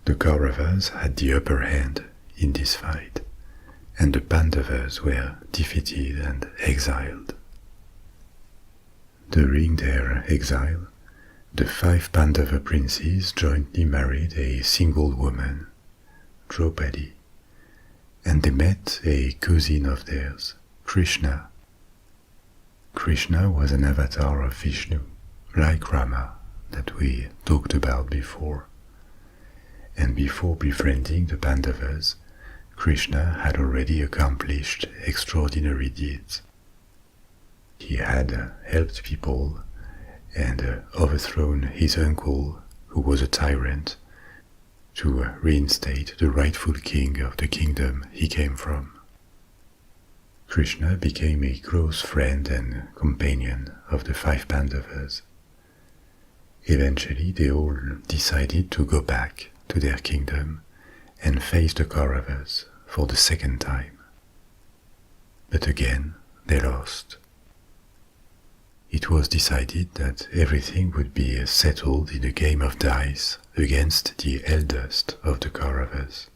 The Kauravas had the upper hand in this fight, and the Pandavas were defeated and exiled. During their exile, the 5 Pandava princes jointly married a single woman, Draupadi, and they met a cousin of theirs, Krishna. Krishna was an avatar of Vishnu, like Rama, that we talked about before. And before befriending the Pandavas, Krishna had already accomplished extraordinary deeds. He had helped people and overthrown his uncle, who was a tyrant, to reinstate the rightful king of the kingdom he came from. Krishna became a close friend and companion of the 5 Pandavas. Eventually they all decided to go back to their kingdom and face the Kauravas for the second time but again they lost. It was decided that everything would be settled in a game of dice against the eldest of the Kauravas.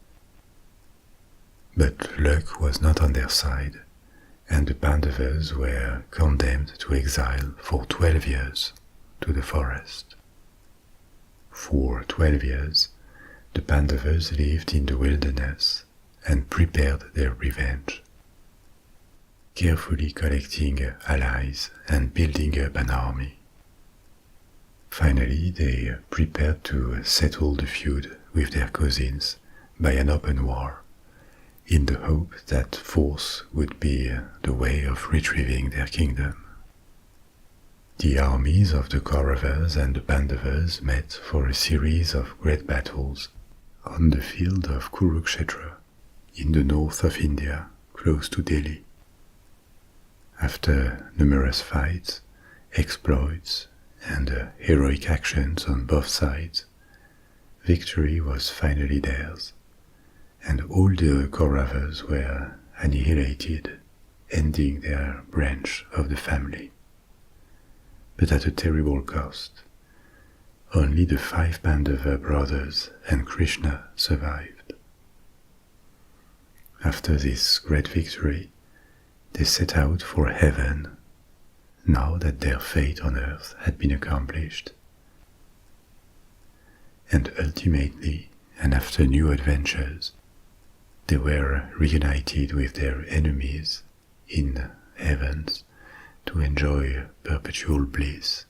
But luck was not on their side, and the Pandavas were condemned to exile for 12 years to the forest. For 12 years, the Pandavas lived in the wilderness and prepared their revenge, carefully collecting allies and building up an army. Finally, they prepared to settle the feud with their cousins by an open war, in the hope that force would be the way of retrieving their kingdom. The armies of the Kauravas and the Pandavas met for a series of great battles on the field of Kurukshetra in the north of India, close to Delhi. After numerous fights, exploits, and heroic actions on both sides, victory was finally theirs, and all the Kauravas were annihilated, ending their branch of the family. But at a terrible cost. Only the 5 Pandava brothers and Krishna survived. After this great victory, they set out for heaven, now that their fate on earth had been accomplished. And ultimately, and after new adventures, they were reunited with their enemies in heavens to enjoy perpetual bliss,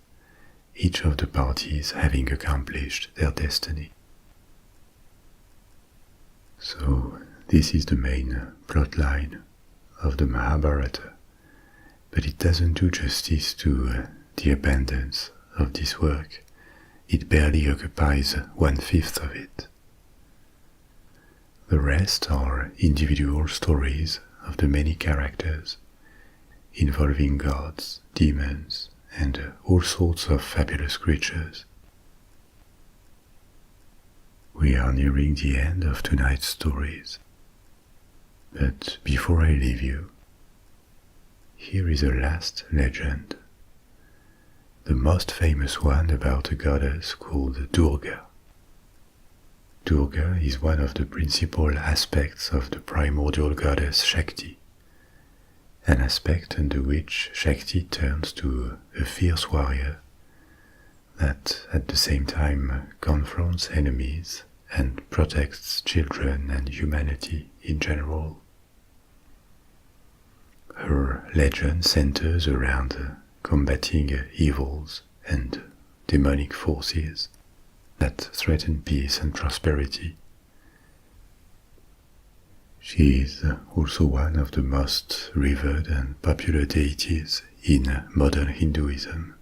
each of the parties having accomplished their destiny. So this is the main plot line of the Mahabharata, but it doesn't do justice to the abundance of this work. It barely occupies 1/5 of it. The rest are individual stories of the many characters, involving gods, demons, and all sorts of fabulous creatures. We are nearing the end of tonight's stories, but before I leave you, here is a last legend, the most famous one about a goddess called Durga. Durga is one of the principal aspects of the primordial goddess Shakti, an aspect under which Shakti turns to a fierce warrior that at the same time confronts enemies and protects children and humanity in general. Her legend centers around combating evils and demonic forces that threaten peace and prosperity. She is also one of the most revered and popular deities in modern Hinduism.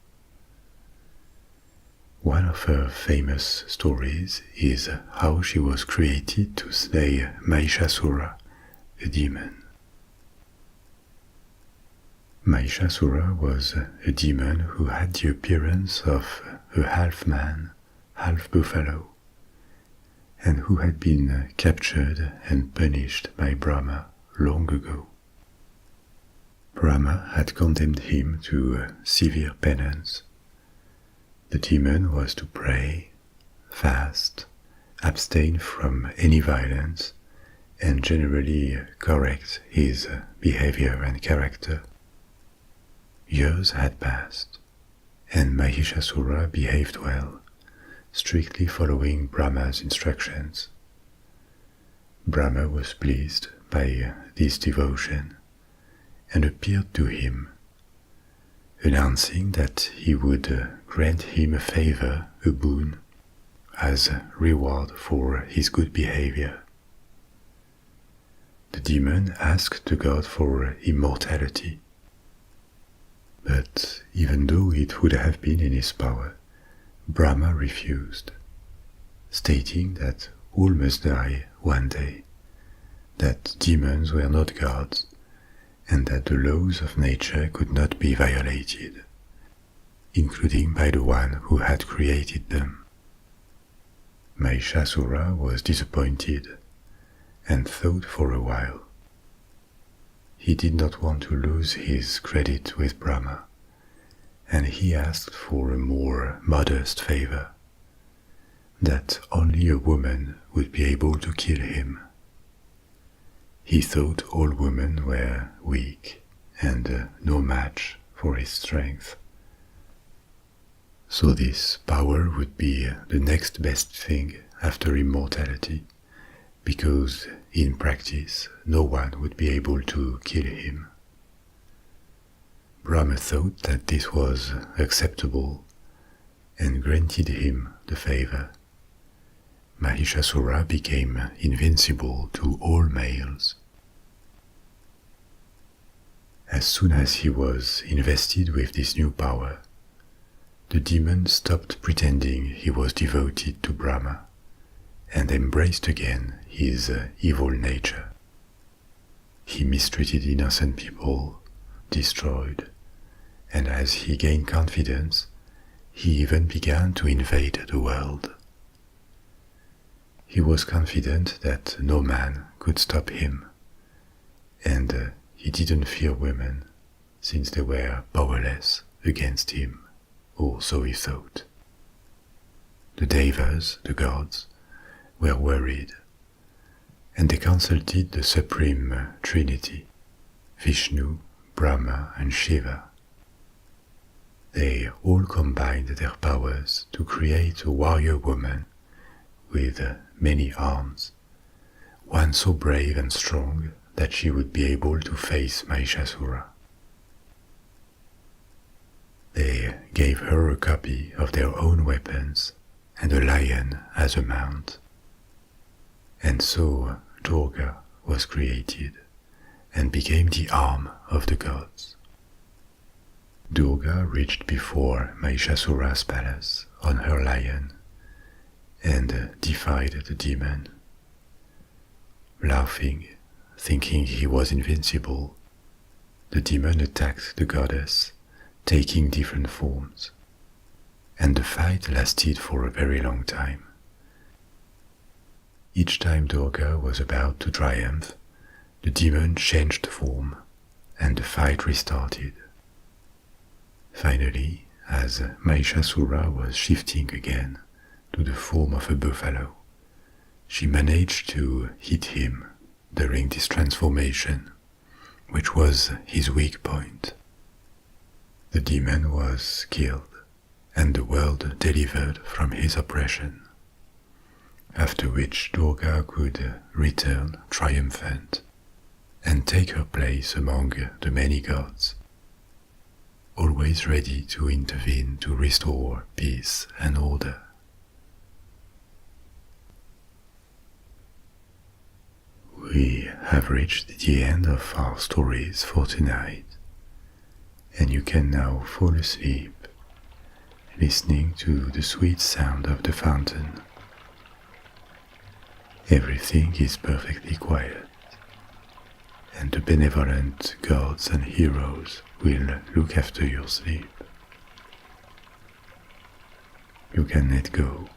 One of her famous stories is how she was created to slay Mahishasura, a demon. Mahishasura was a demon who had the appearance of a half-man, half-buffalo, and who had been captured and punished by Brahma long ago. Brahma had condemned him to severe penance. The demon was to pray, fast, abstain from any violence, and generally correct his behavior and character. Years had passed, and Mahishasura behaved well, strictly following Brahma's instructions. Brahma was pleased by this devotion and appeared to him, announcing that he would grant him a favor, a boon, as reward for his good behavior. The demon asked the god for immortality, but even though it would have been in his power, Brahma refused, stating that all must die one day, that demons were not gods, and that the laws of nature could not be violated, including by the one who had created them. Mahishasura was disappointed and thought for a while. he did not want to lose his credit with Brahma, and he asked for a more modest favor, that only a woman would be able to kill him. He thought all women were weak and no match for his strength. So this power would be the next best thing after immortality, because in practice no one would be able to kill him. Brahma thought that this was acceptable and granted him the favor. Mahishasura became invincible to all males. As soon as he was invested with this new power, the demon stopped pretending he was devoted to Brahma and embraced again his evil nature. He mistreated innocent people, destroyed, and as he gained confidence, he even began to invade the world. He was confident that no man could stop him, and he didn't fear women, since they were powerless against him, or so he thought. The Devas, the gods, were worried, and they consulted the Supreme Trinity, Vishnu, Brahma, and Shiva. They all combined their powers to create a warrior woman with many arms, one so brave and strong that she would be able to face Mahishasura. They gave her a copy of their own weapons and a lion as a mount. And so Durga was created and became the arm of the gods. Durga reached before Mahishasura's palace on her lion and defied the demon. Laughing, thinking he was invincible, the demon attacked the goddess, taking different forms, and the fight lasted for a very long time. Each time Durga was about to triumph, the demon changed form, and the fight restarted. Finally, as Mahishasura was shifting again to the form of a buffalo, she managed to hit him during this transformation, which was his weak point. The demon was killed, and the world delivered from his oppression, after which Durga could return triumphant and take her place among the many gods, always ready to intervene to restore peace and order. We have reached the end of our stories for tonight, and you can now fall asleep, listening to the sweet sound of the fountain. Everything is perfectly quiet, and the benevolent gods and heroes will look after your sleep. You can let go,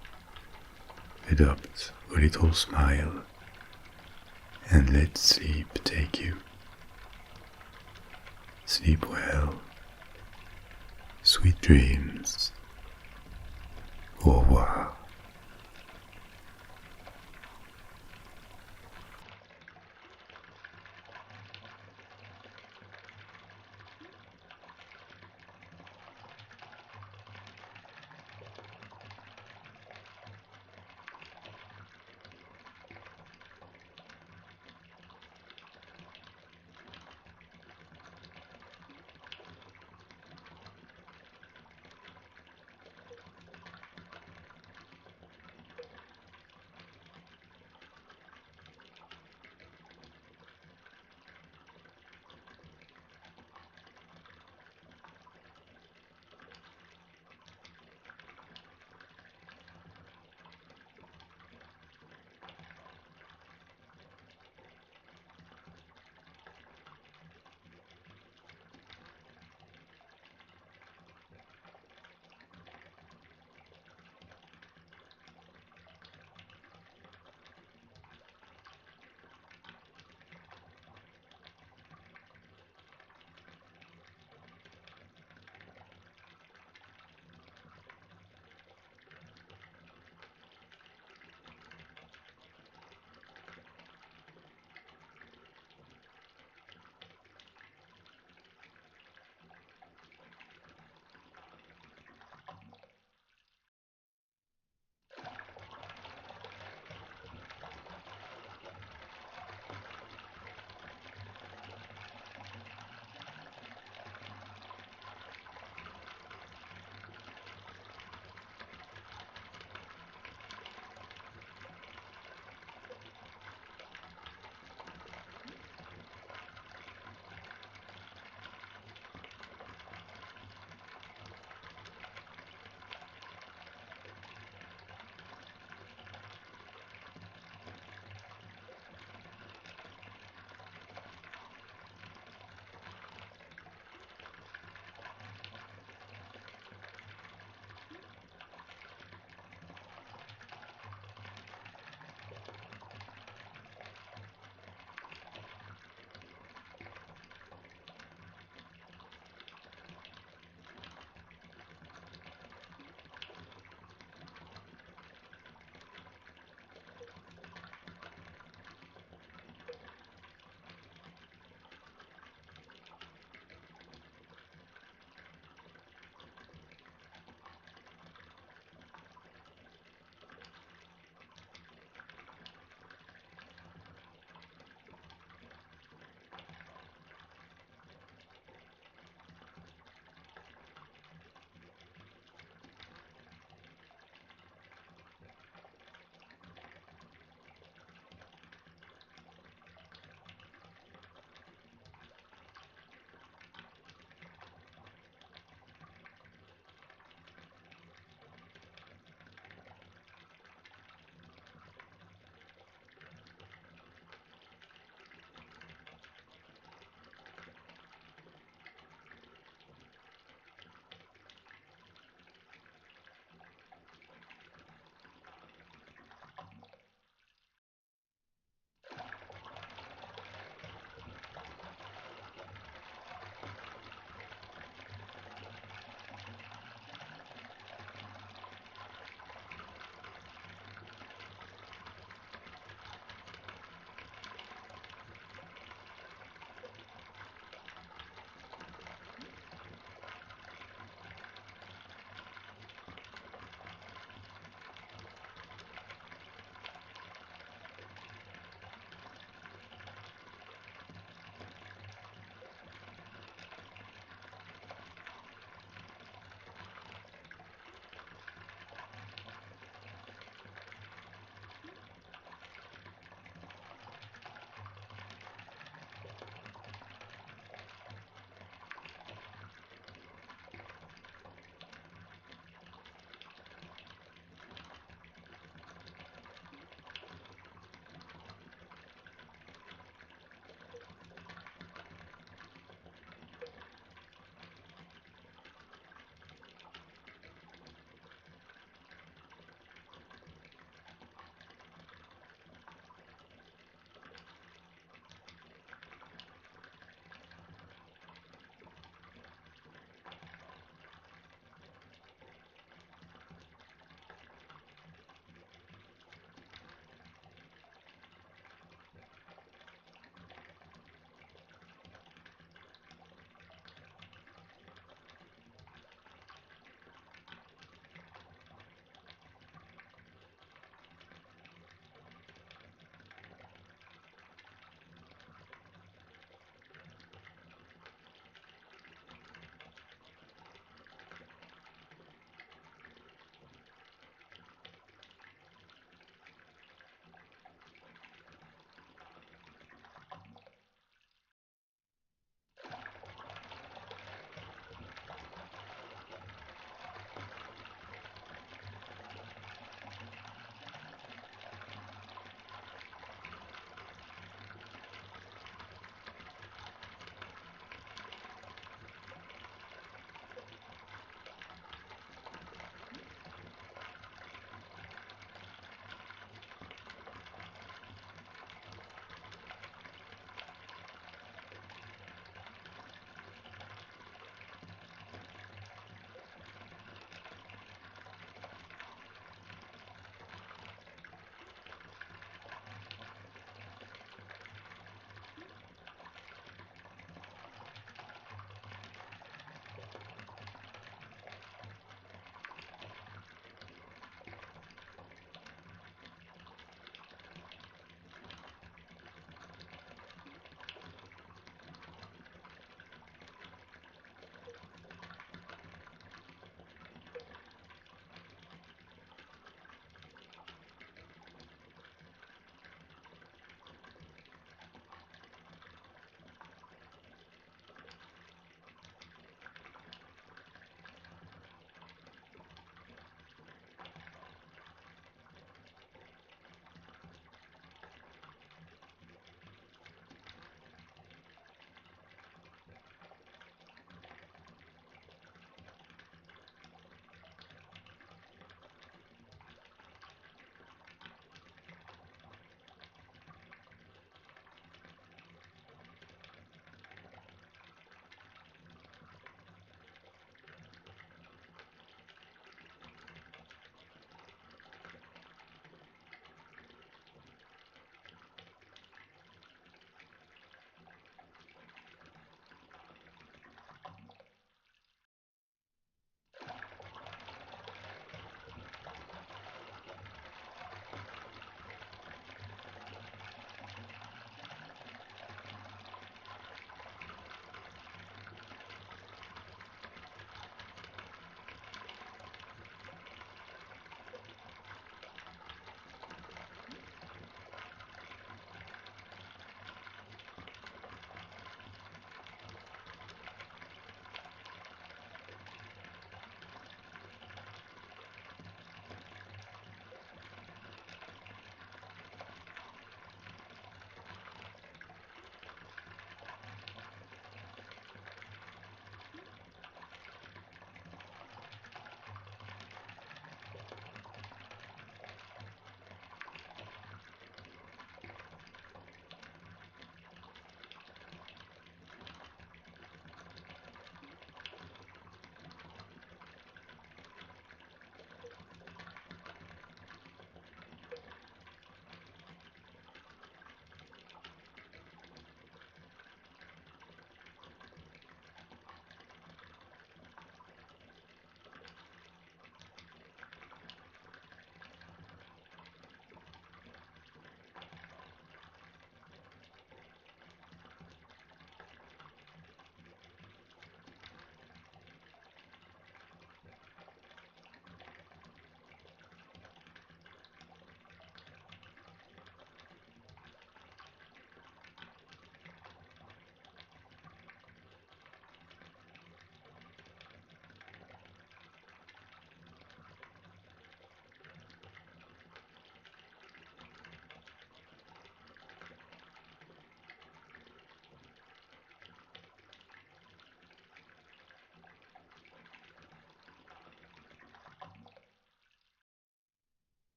adopt a little smile, and let sleep take you. Sleep well. Sweet dreams. Au revoir.